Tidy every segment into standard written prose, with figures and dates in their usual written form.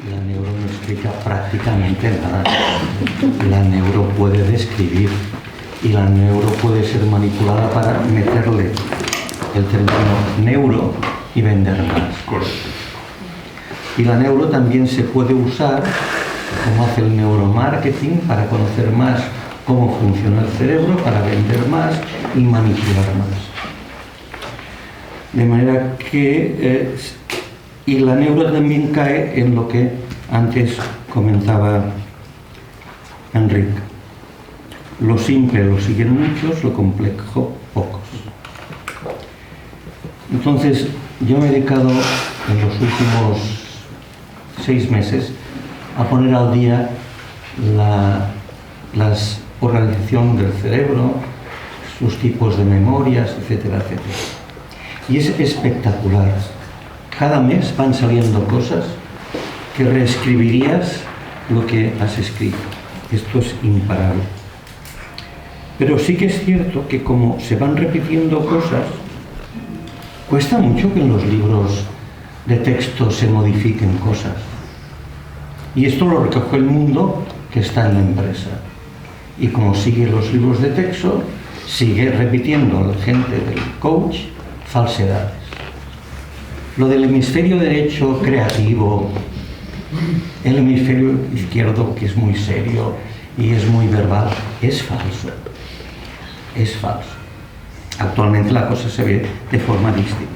La neuro no explica prácticamente nada. La neuro puede describir y la neuro puede ser manipulada para meterle el término neuro y vender más. Correcto. Y la neuro también se puede usar, como hace el neuromarketing, para conocer más cómo funciona el cerebro, para vender más y manipular más. De manera que y la neuro también cae en lo que antes comentaba Enrique. Lo simple lo siguen muchos, lo complejo pocos. Entonces, yo me he dedicado en los últimos 6 meses a poner al día la organización del cerebro, sus tipos de memorias, etcétera, etcétera. Y es espectacular. Cada mes van saliendo cosas que reescribirías lo que has escrito. Esto es imparable. Pero sí que es cierto que como se van repitiendo cosas, cuesta mucho que en los libros de texto se modifiquen cosas. Y esto lo recoge el mundo que está en la empresa. Y como sigue los libros de texto, sigue repitiendo la gente del coach falsedades. Lo del hemisferio derecho creativo, el hemisferio izquierdo que es muy serio y es muy verbal, es falso. Es falso. Actualmente la cosa se ve de forma distinta.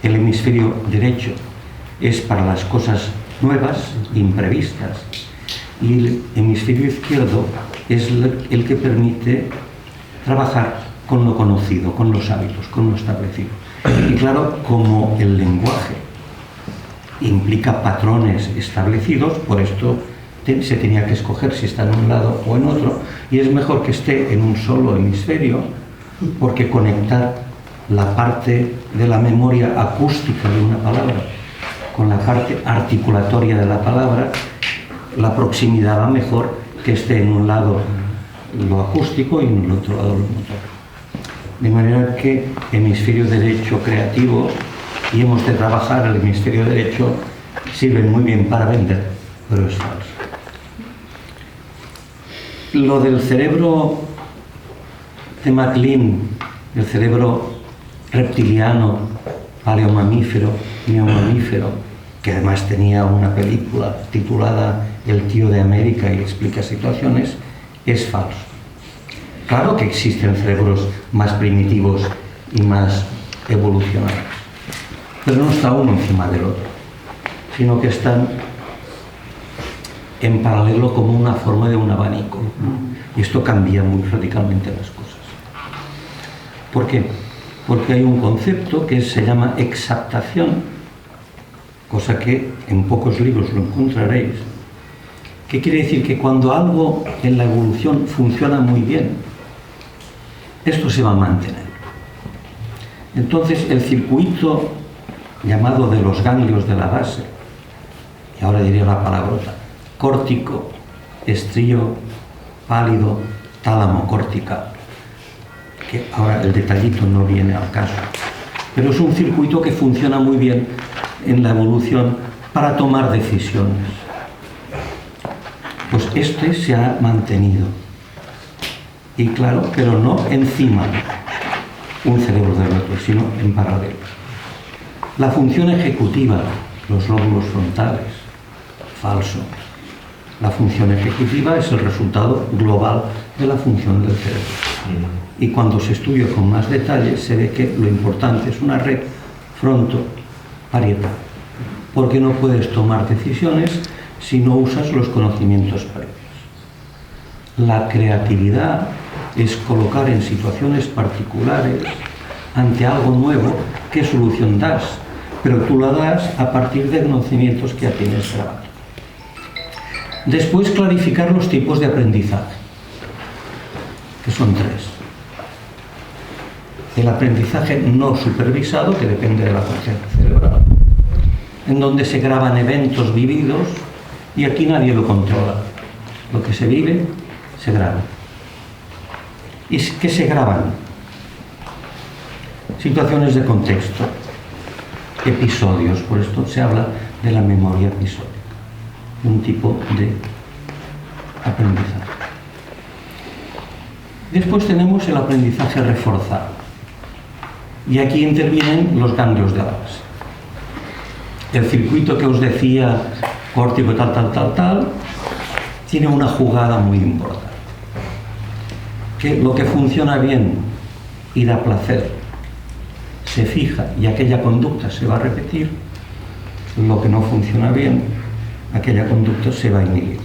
El hemisferio derecho es para las cosas nuevas, imprevistas, y el hemisferio izquierdo es el que permite trabajar con lo conocido, con los hábitos, con lo establecido. Y claro, como el lenguaje implica patrones establecidos, por esto se tenía que escoger si está en un lado o en otro, y es mejor que esté en un solo hemisferio, porque conectar la parte de la memoria acústica de una palabra con la parte articulatoria de la palabra, la proximidad va mejor que esté en un lado lo acústico y en el otro lado lo motor. De manera que hemisferio derecho creativo, y hemos de trabajar el hemisferio derecho, sirve muy bien para vender, pero es falso. Lo del cerebro de MacLean, el cerebro reptiliano, paleomamífero, neomamífero, que además tenía una película titulada El tío de América y explica situaciones, es falso. Claro que existen cerebros más primitivos y más evolucionados, pero no está uno encima del otro, sino que están en paralelo como una forma de un abanico. Y esto cambia muy radicalmente las cosas. ¿Por qué? Porque hay un concepto que se llama exaptación, cosa que en pocos libros lo encontraréis, que quiere decir que cuando algo en la evolución funciona muy bien, esto se va a mantener. Entonces el circuito llamado de los ganglios de la base, y ahora diré la palabrota, córtico, estrío, pálido, tálamo cortical, que ahora el detallito no viene al caso, pero es un circuito que funciona muy bien en la evolución para tomar decisiones. Pues este se ha mantenido. Y claro, pero no encima un cerebro del otro, sino en paralelo. La función ejecutiva, los lóbulos frontales, falso. La función ejecutiva es el resultado global de la función del cerebro. Y cuando se estudia con más detalle, se ve que lo importante es una red fronto-parietal, porque no puedes tomar decisiones si no usas los conocimientos previos. La creatividad es colocar en situaciones particulares, ante algo nuevo, qué solución das, pero tú la das a partir de conocimientos que ya tienes grabados. Después, clarificar los tipos de aprendizaje, que son 3. el aprendizaje no supervisado, que depende de la corteza cerebral, en donde se graban eventos vividos y aquí nadie lo controla. Lo que se vive, se graba. ¿Y qué se graban? Situaciones de contexto, episodios, por esto se habla de la memoria episódica, un tipo de aprendizaje. Después tenemos el aprendizaje reforzado. Y aquí intervienen los ganglios de la base. El circuito que os decía, córtico tal, tiene una jugada muy importante. Que lo que funciona bien y da placer se fija y aquella conducta se va a repetir. Lo que no funciona bien, aquella conducta se va a inhibir.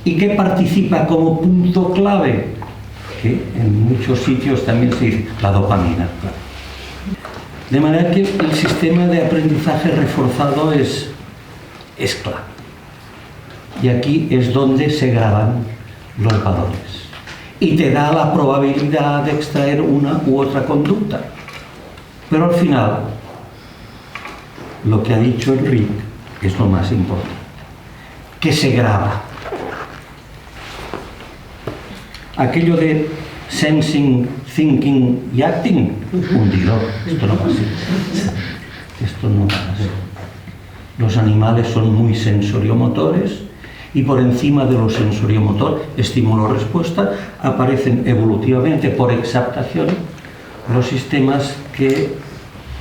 ¿Y qué participa como punto clave? Que en muchos sitios también se dice la dopamina. Claro. De manera que el sistema de aprendizaje reforzado es clave. Y aquí es donde se graban los valores. Y te da la probabilidad de extraer una u otra conducta. Pero al final, lo que ha dicho Enrique es lo más importante. Que se graba. Aquello de sensing, thinking y acting, hundido. Esto no va así. Esto no va así. Los animales son muy sensoriomotores y por encima de lo sensoriomotor, estímulo-respuesta, aparecen evolutivamente por exaptación los sistemas que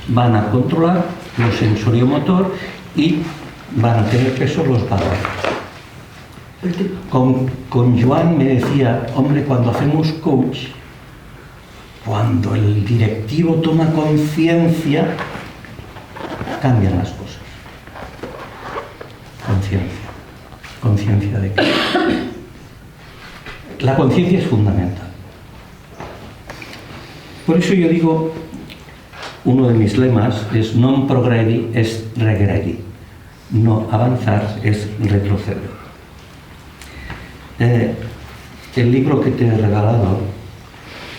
van a controlar lo sensoriomotor y van a tener peso los valores. Con Joan me decía, hombre, cuando hacemos coach, cuando el directivo toma conciencia, cambian las cosas. Conciencia. ¿Conciencia de qué? La conciencia es fundamental. Por eso yo digo, uno de mis lemas es non progredi es regredi. No avanzar es retroceder. El libro que te he regalado,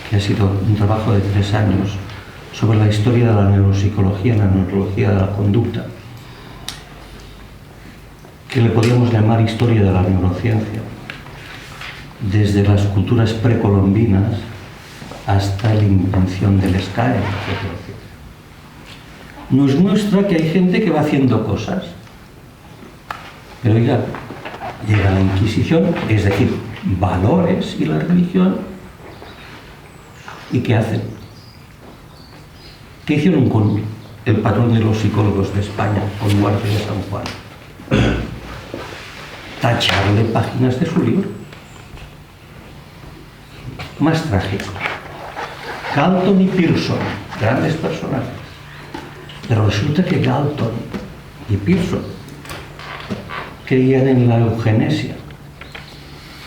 que ha sido un trabajo de 3 años sobre la historia de la neuropsicología y la neurología de la conducta, que le podríamos llamar historia de la neurociencia, desde las culturas precolombinas hasta la invención del SCAE, nos muestra que hay gente que va haciendo cosas, pero oiga, llega la Inquisición, es decir, valores y la religión, ¿y qué hacen? ¿Qué hicieron con el patrón de los psicólogos de España, con Duarte de San Juan? Tacharle páginas de su libro. Más trágico. Galton y Pearson, grandes personajes. Pero resulta que Galton y Pearson creían en la eugenesia.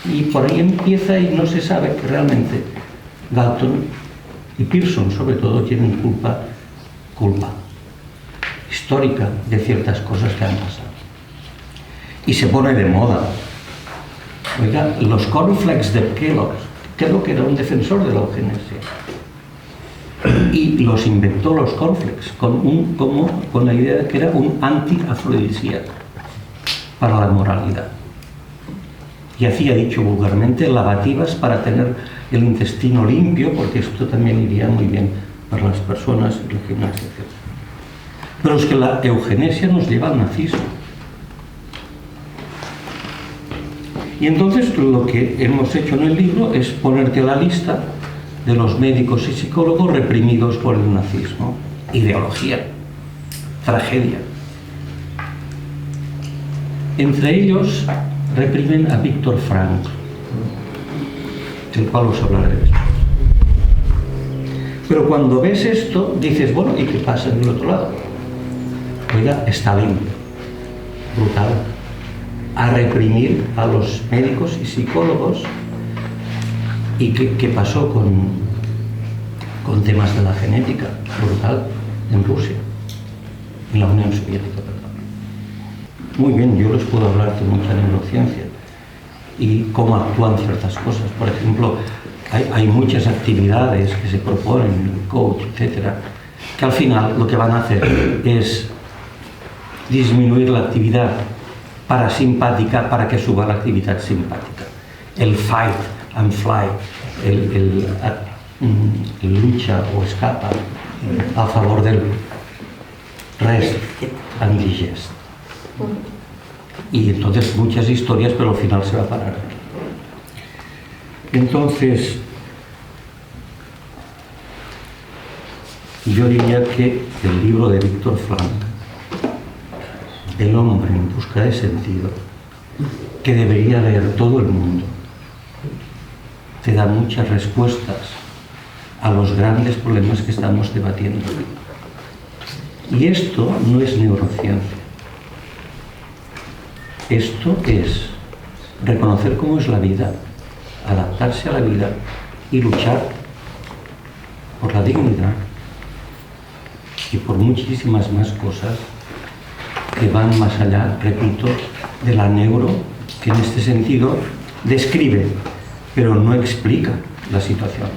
Y por ahí empieza y no se sabe que realmente Galton y Pearson, sobre todo, tienen culpa histórica de ciertas cosas que han pasado. Y se pone de moda. Oiga, los cornflakes de Kellogg era un defensor de la eugenesia. Y los inventó los cornflakes con la idea de que era un anti-afrodisíaco para la moralidad. Y hacía, dicho vulgarmente, lavativas para tener el intestino limpio, porque esto también iría muy bien para las personas y la gimnasia, etc. Pero es que la eugenesia nos lleva al nazismo. Y entonces lo que hemos hecho en el libro es ponerte a la lista de los médicos y psicólogos reprimidos por el nazismo. Ideología, tragedia. Entre ellos reprimen a Víctor Frankl, del cual os hablaré después. Pero cuando ves esto, dices, bueno, ¿y qué pasa en el otro lado? Oiga, Stalin, brutal, a reprimir a los médicos y psicólogos. ¿Y qué pasó con temas de la genética? Brutal, en Rusia, en la Unión Soviética, perdón. Muy bien, yo les puedo hablar de mucha neurociencia y cómo actúan ciertas cosas. Por ejemplo, hay muchas actividades que se proponen, el coach, etcétera, que al final lo que van a hacer es disminuir la actividad parasimpática para que suba la actividad simpática. El fight and flight, el lucha o escapa a favor del rest and digest. Y entonces muchas historias, pero al final se va a parar. Entonces, yo diría que el libro de Víctor Frank, El hombre en busca de sentido, que debería leer todo el mundo, te da muchas respuestas a los grandes problemas que estamos debatiendo. Y esto no es neurociencia. Esto es reconocer cómo es la vida, adaptarse a la vida y luchar por la dignidad y por muchísimas más cosas que van más allá, repito, de la neuro, que en este sentido describe, pero no explica la situación.